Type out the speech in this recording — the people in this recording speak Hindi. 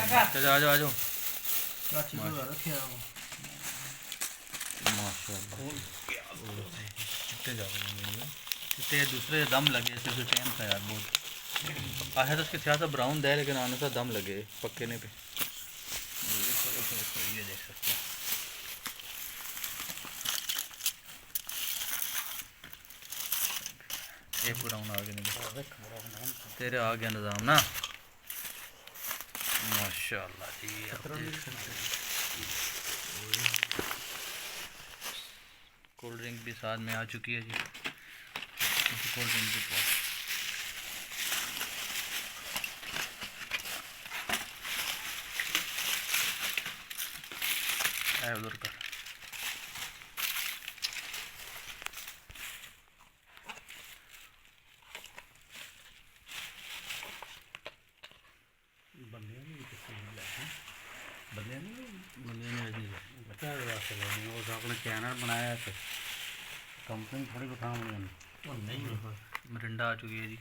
चलो आ जाओ आ जाओ। माशाल्लाह दूसरे दम लगे सिर्फ टाइम था यार बहुत आया तो उसके थोड़ा सा ब्राउन है लेकिन आने से दम लगे पक्के नहीं पे। ये देख सकते हैं ये ब्राउन आ गया तेरे आ गया निज़ाम ना माशाल्लाह जी। आप देख सकते हैं कोल्ड ड्रिंक भी साथ में आ चुकी है जी। कोल्ड ड्रिंक भी है उधर का आपने चैनल बनाया तो कंपनी थोड़ी बताऊँ नहीं मरिंडा आ चुकी है जी।